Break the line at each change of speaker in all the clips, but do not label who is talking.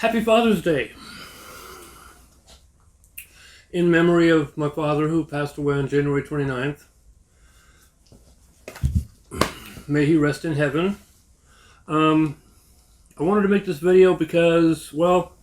Happy Father's Day. In memory of my father who passed away on January 29th. May he rest in heaven. I wanted to make this video because, well,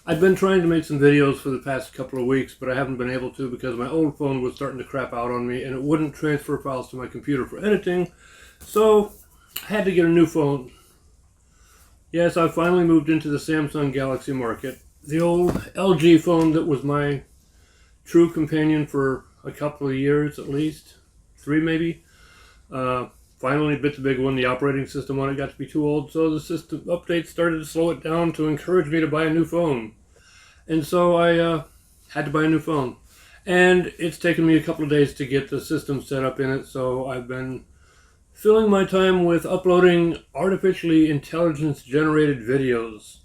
I've been trying to make some videos for the past couple of weeks, but I haven't been able to because my old phone was starting to crap out on me and it wouldn't transfer files to my computer for editing. So I had to get a new phone. Yes, I finally moved into the Samsung Galaxy market. The old LG phone that was my true companion for a couple of years at least, 3 maybe. Finally bit the big one. The operating system on it got to be too old, so the system updates started to slow it down to encourage me to buy a new phone. And so I had to buy a new phone. And it's taken me a couple of days to get the system set up in it, so I've been filling my time with uploading artificially intelligence-generated videos.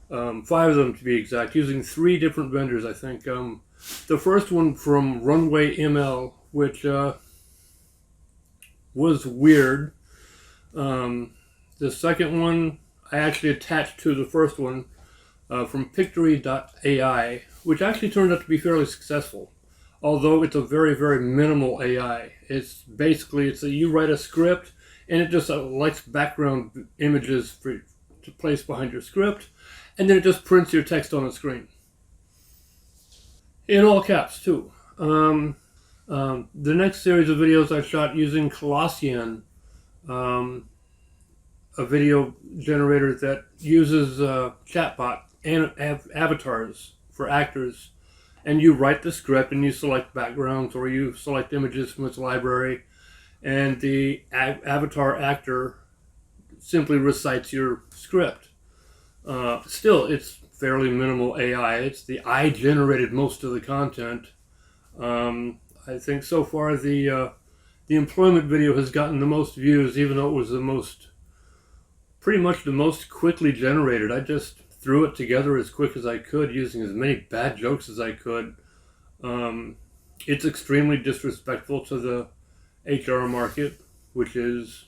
5 of them to be exact, using 3 different vendors, I think. The first one from Runway ML, which was weird. The second one I actually attached to the first one from Pictory.ai, which actually turned out to be fairly successful. Although it's a very, very minimal AI. It's basically, you write a script and it just selects background images to place behind your script, and then it just prints your text on the screen. In all caps, too. The next series of videos I shot using Colossian, a video generator that uses chatbot and avatars for actors. And you write the script and you select backgrounds or you select images from its library, and the avatar actor simply recites your script. Still, it's fairly minimal AI. I generated most of the content. I think so far the employment video has gotten the most views, even though it was pretty much the most quickly generated. I just threw it together as quick as I could, using as many bad jokes as I could. It's extremely disrespectful to the HR market, which is,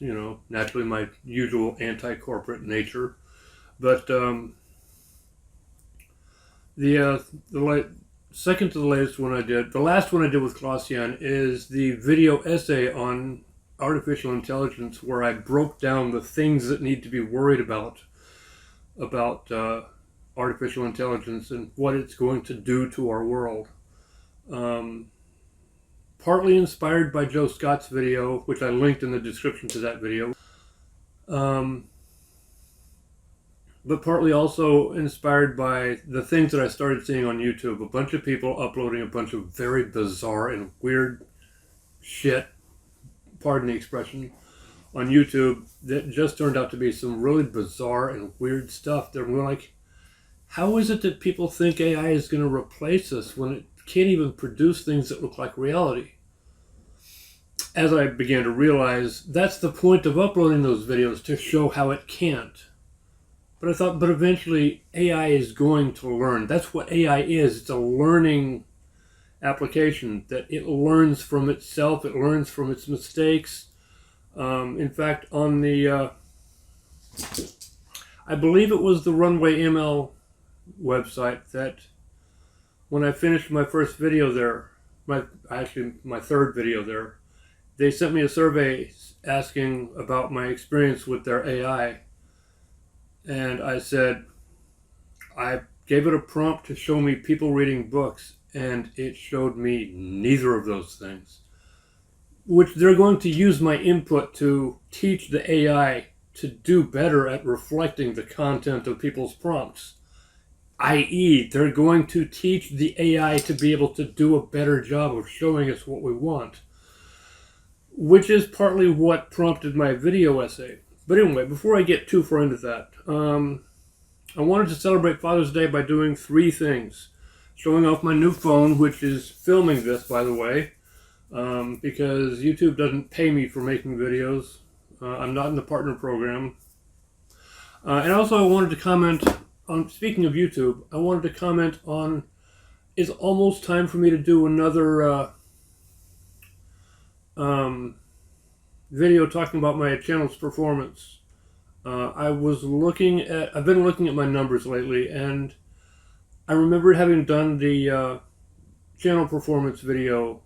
naturally my usual anti-corporate nature. But the second to the latest one I did, the last one I did with Colossian, is the video essay on artificial intelligence, where I broke down the things that need to be worried about artificial intelligence and what it's going to do to our world. Partly inspired by Joe Scott's video, which I linked in the description to that video. But partly also inspired by the things that I started seeing on YouTube. A bunch of people uploading a bunch of very bizarre and weird shit, pardon the expression, on YouTube that just turned out to be some really bizarre and weird stuff. That we're like, how is it that people think AI is going to replace us when it can't even produce things that look like reality? As I began to realize, that's the point of uploading those videos, to show how it can't. But I thought, but eventually AI is going to learn. That's what AI is. It's a learning application, that it learns from itself. It learns from its mistakes. In fact, on the, I believe it was the Runway ML website, that when I finished my first video there, my third video there, they sent me a survey asking about my experience with their AI. And I said, I gave it a prompt to show me people reading books, and it showed me neither of those things. Which they're going to use my input to teach the AI to do better at reflecting the content of people's prompts. i.e., they're going to teach the AI to be able to do a better job of showing us what we want. Which is partly what prompted my video essay. But anyway, before I get too far into that, I wanted to celebrate Father's Day by doing 3 things. Showing off my new phone, which is filming this, by the way, because YouTube doesn't pay me for making videos. I'm not in the partner program. And also I wanted to comment on, speaking of YouTube, I wanted to comment on, it's almost time for me to do another video talking about my channel's performance. I've been looking at my numbers lately, and I remember having done the channel performance video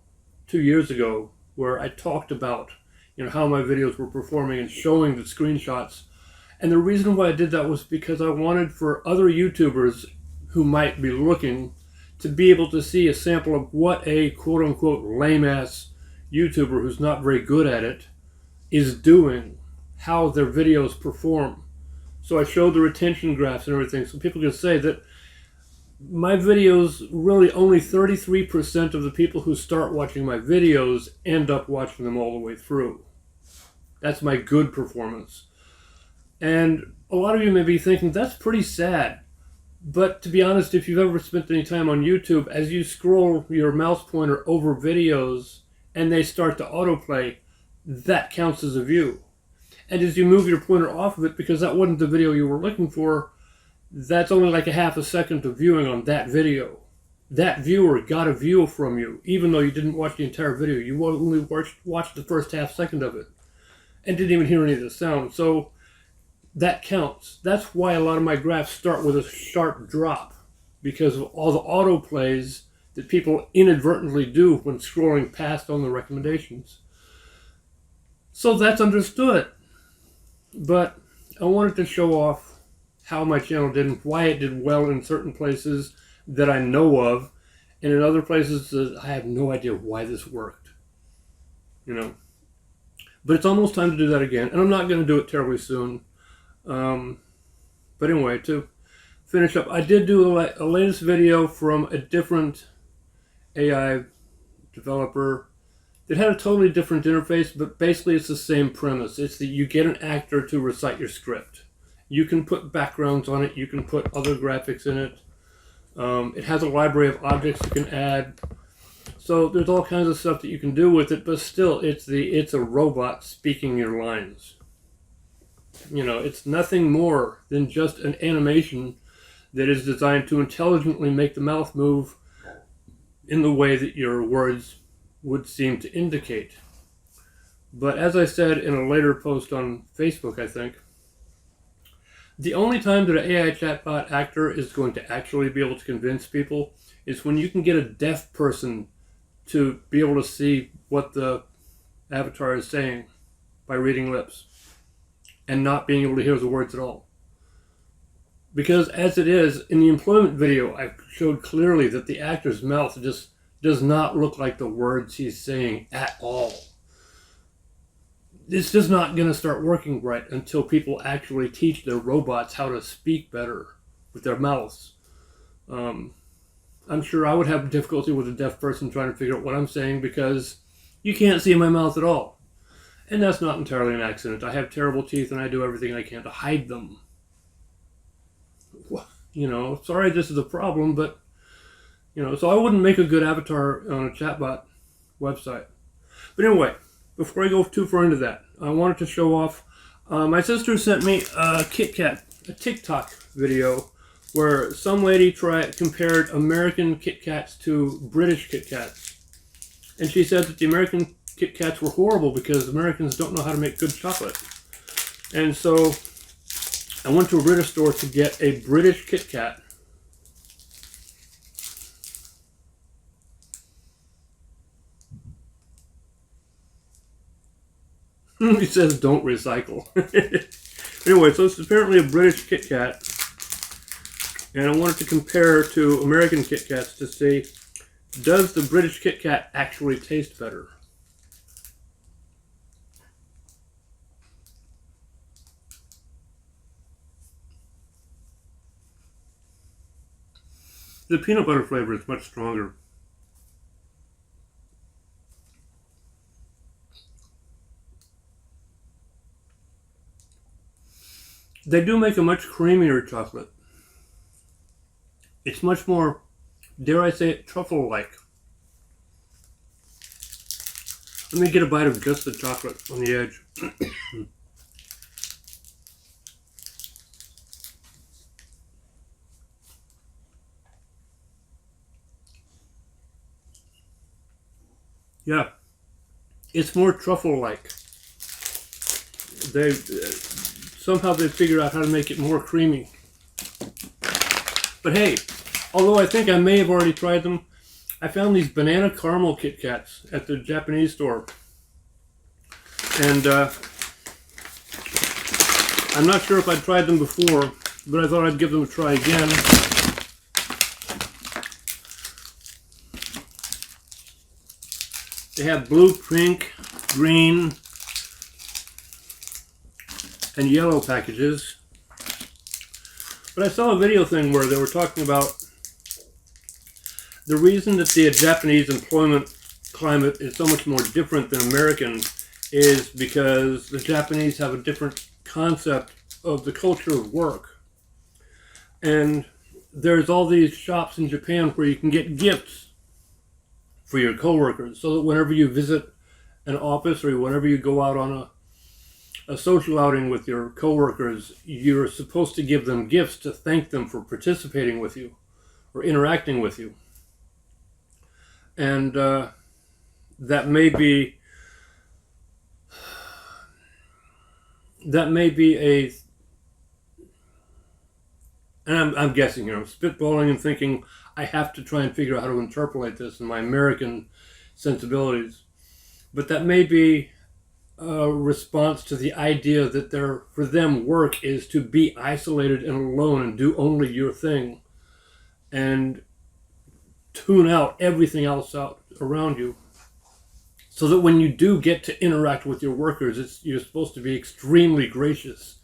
2 years ago where I talked about how my videos were performing and showing the screenshots. And the reason why I did that was because I wanted for other YouTubers who might be looking to be able to see a sample of what a quote-unquote lame-ass YouTuber who's not very good at it is doing, how their videos perform. So I showed the retention graphs and everything so people can say that my videos, really only 33% of the people who start watching my videos end up watching them all the way through. That's my good performance. And a lot of you may be thinking, that's pretty sad. But to be honest, if you've ever spent any time on YouTube, as you scroll your mouse pointer over videos and they start to autoplay, that counts as a view. And as you move your pointer off of it, because that wasn't the video you were looking for, that's only like a half a second of viewing on that video. That viewer got a view from you, even though you didn't watch the entire video. You only watched the first half second of it and didn't even hear any of the sound. So that counts. That's why a lot of my graphs start with a sharp drop, because of all the autoplays that people inadvertently do when scrolling past on the recommendations. So that's understood. But I wanted to show off how my channel did and why it did well in certain places that I know of, and in other places that I have no idea why this worked. But it's almost time to do that again, and I'm not going to do it terribly soon. But anyway, to finish up, I did do a latest video from a different AI developer that had a totally different interface, but basically it's the same premise. It's that you get an actor to recite your script. You can put backgrounds on it, you can put other graphics in it. It has a library of objects you can add. So there's all kinds of stuff that you can do with it, but still it's a robot speaking your lines. It's nothing more than just an animation that is designed to intelligently make the mouth move in the way that your words would seem to indicate. But as I said in a later post on Facebook, I think, the only time that an AI chatbot actor is going to actually be able to convince people is when you can get a deaf person to be able to see what the avatar is saying by reading lips and not being able to hear the words at all. Because as it is, in the employment video, I showed clearly that the actor's mouth just does not look like the words he's saying at all. It's just not going to start working right until people actually teach their robots how to speak better with their mouths. I'm sure I would have difficulty with a deaf person trying to figure out what I'm saying because you can't see my mouth at all. And that's not entirely an accident. I have terrible teeth and I do everything I can to hide them. Sorry this is a problem, but, so I wouldn't make a good avatar on a chatbot website. But anyway, before I go too far into that, I wanted to show off, my sister sent me a TikTok video where some lady compared American Kit Kats to British Kit Kats. And she said that the American Kit Kats were horrible because Americans don't know how to make good chocolate. And so I went to a British store to get a British Kit Kat. It says don't recycle. Anyway, so it's apparently a British Kit Kat. And I wanted to compare to American Kit Kats to see, does the British Kit Kat actually taste better? The peanut butter flavor is much stronger. They do make a much creamier chocolate. It's much more, dare I say it, truffle-like. Let me get a bite of just the chocolate on the edge. Yeah, it's more truffle-like. somehow they figured out how to make it more creamy. But hey, although I think I may have already tried them, I found these banana caramel Kit Kats at the Japanese store. And I'm not sure if I'd tried them before, but I thought I'd give them a try again. They have blue, pink, green, and yellow packages. But I saw a video thing where they were talking about the reason that the Japanese employment climate is so much more different than American is because the Japanese have a different concept of the culture of work. And there's all these shops in Japan where you can get gifts for your coworkers, so that whenever you visit an office or whenever you go out on a social outing with your coworkers, you're supposed to give them gifts to thank them for participating with you or interacting with you. And that may be a, and I'm guessing here, I'm spitballing and thinking I have to try and figure out how to interpolate this in my American sensibilities. But that may be a response to the idea that for them, work is to be isolated and alone and do only your thing and tune out everything else out around you. So that when you do get to interact with your workers, you're supposed to be extremely gracious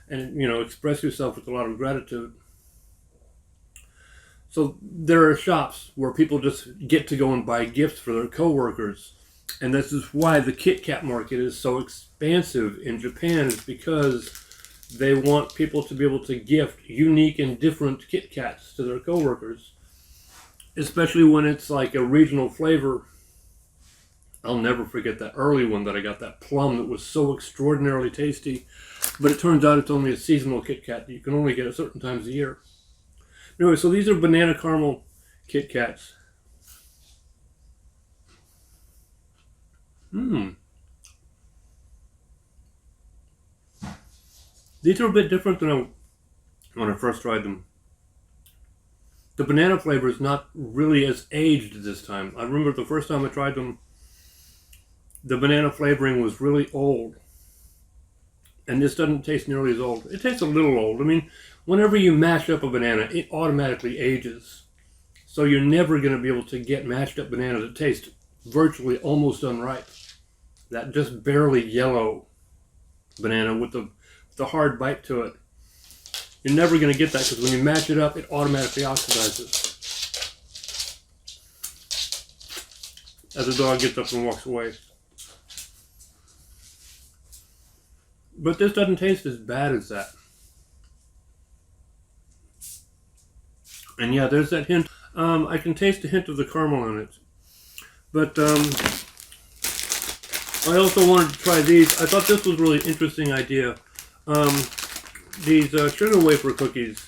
and, express yourself with a lot of gratitude. So there are shops where people just get to go and buy gifts for their coworkers. And this is why the Kit Kat market is so expansive in Japan, is because they want people to be able to gift unique and different Kit Kats to their coworkers. Especially when it's like a regional flavor. I'll never forget that early one that I got, that plum that was so extraordinarily tasty. But it turns out it's only a seasonal Kit Kat. You can only get it certain times a year. Anyway, so these are banana caramel Kit Kats. These are a bit different than when I first tried them. The banana flavor is not really as aged this time. I remember the first time I tried them, the banana flavoring was really old. And this doesn't taste nearly as old. It tastes a little old. I mean, whenever you mash up a banana, it automatically ages. So you're never going to be able to get mashed up bananas that taste virtually almost unripe. That just barely yellow banana with the hard bite to it. You're never going to get that because when you mash it up, it automatically oxidizes. As the dog gets up and walks away. But this doesn't taste as bad as that. And yeah, there's that hint. I can taste a hint of the caramel in it. But I also wanted to try these. I thought this was a really interesting idea. These sugar wafer cookies.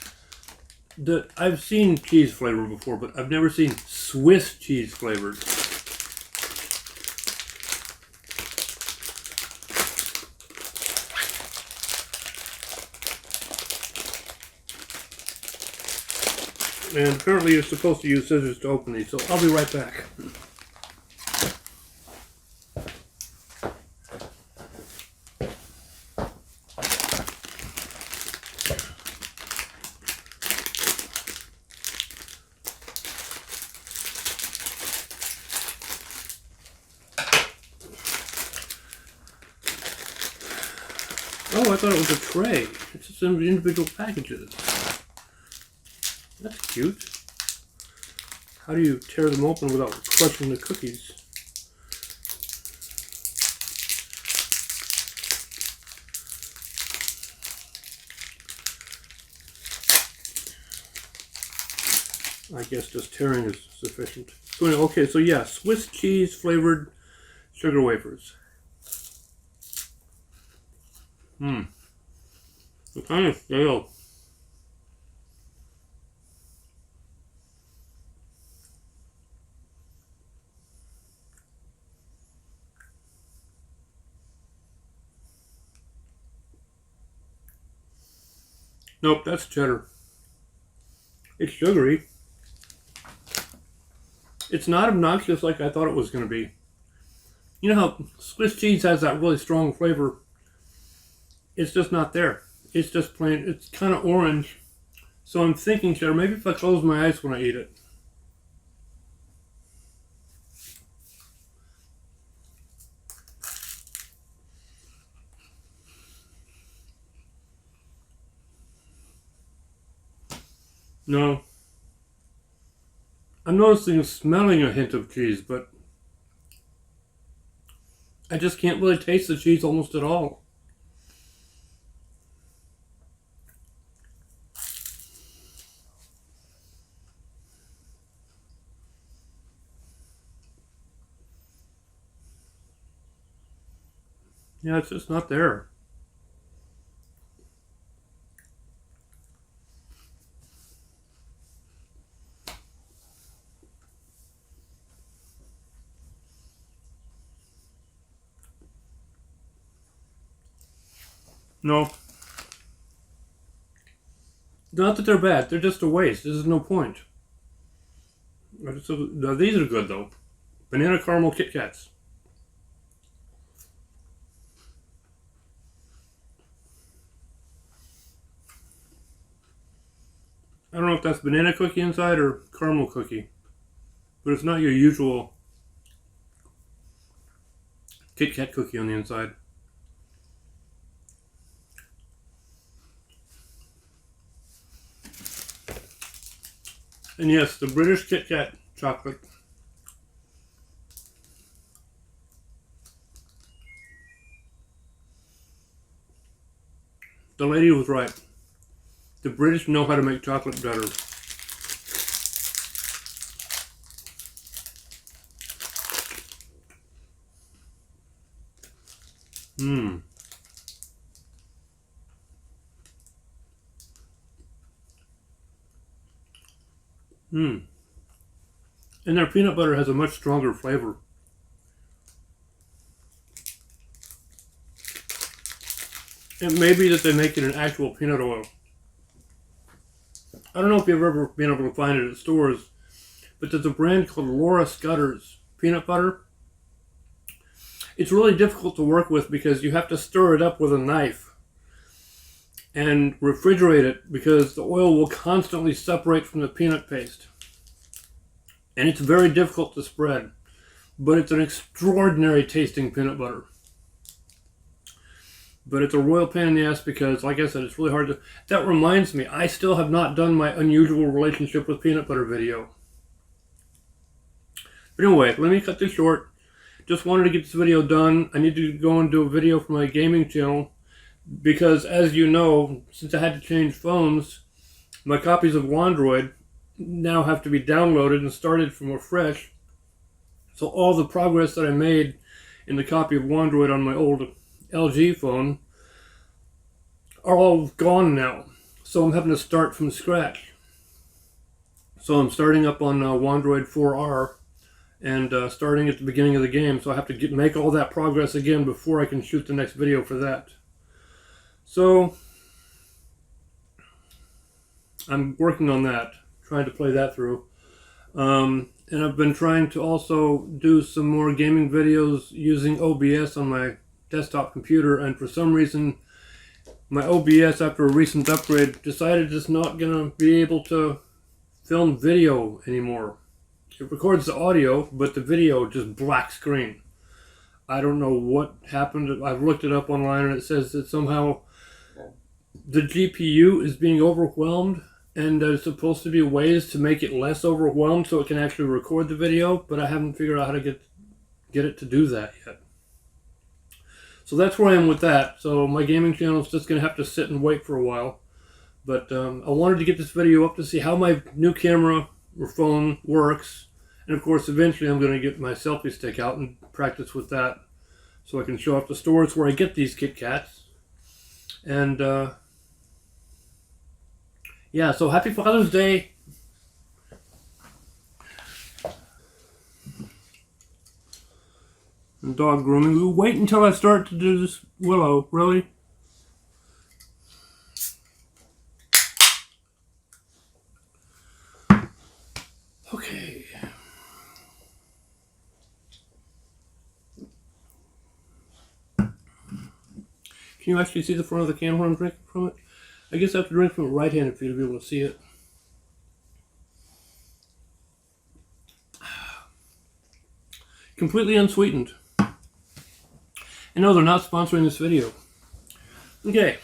I've seen cheese flavor before, but I've never seen Swiss cheese flavored. And apparently you're supposed to use scissors to open these, so I'll be right back. Oh, I thought it was a tray. It's just in individual packages. That's cute. How do you tear them open without crushing the cookies? I guess just tearing is sufficient. So anyway, okay, so yeah, Swiss cheese flavored sugar wafers. They're kind of stale. Nope, that's cheddar. It's sugary. It's not obnoxious like I thought it was going to be. You know how Swiss cheese has that really strong flavor? It's just not there. It's just plain, it's kind of orange. So I'm thinking cheddar. Maybe if I close my eyes when I eat it. No. I'm noticing smelling a hint of cheese, but I just can't really taste the cheese almost at all. Yeah, it's just not there. No. Not that they're bad, they're just a waste. This is no point. Now, these are good though. Banana caramel Kit Kats. I don't know if that's banana cookie inside or caramel cookie, but it's not your usual Kit Kat cookie on the inside. And yes, the British Kit Kat chocolate. The lady was right. The British know how to make chocolate better. Mmm. Mmm. And their peanut butter has a much stronger flavor. It may be that they make it in actual peanut oil. I don't know if you've ever been able to find it at stores, but there's a brand called Laura Scudder's peanut butter. It's really difficult to work with because you have to stir it up with a knife and refrigerate it because the oil will constantly separate from the peanut paste. And it's very difficult to spread, but it's an extraordinary tasting peanut butter. But it's a royal pain in the ass because, like I said, it's really hard to... That reminds me, I still have not done my unusual relationship with peanut butter video. But anyway, let me cut this short. Just wanted to get this video done. I need to go and do a video for my gaming channel because, as you know, since I had to change phones, my copies of Wandroid now have to be downloaded and started from afresh. So all the progress that I made in the copy of Wandroid on my old LG phone are all gone now. So I'm having to start from scratch. So I'm starting up on Wandroid 4R and starting at the beginning of the game. So I have to make all that progress again before I can shoot the next video for that. So I'm working on that, trying to play that through. And I've been trying to also do some more gaming videos using OBS on my desktop computer, and for some reason my OBS, after a recent upgrade, decided it's not going to be able to film video anymore. It records the audio, but the video just black screen. I don't know what happened. I've looked it up online and it says that somehow the GPU is being overwhelmed and there's supposed to be ways to make it less overwhelmed so it can actually record the video, but I haven't figured out how to get it to do that yet. So that's where I am with that. So my gaming channel is just going to have to sit and wait for a while. But I wanted to get this video up to see how my new camera or phone works. And of course, eventually I'm going to get my selfie stick out and practice with that so I can show off the stores where I get these Kit Kats. And yeah, so happy Father's Day. And dog grooming. We'll wait until I start to do this Willow. Really? Okay. Can you actually see the front of the can when I'm drinking from it? I guess I have to drink from it right-handed for you to be able to see it. Completely unsweetened. And no, they're not sponsoring this video. Okay.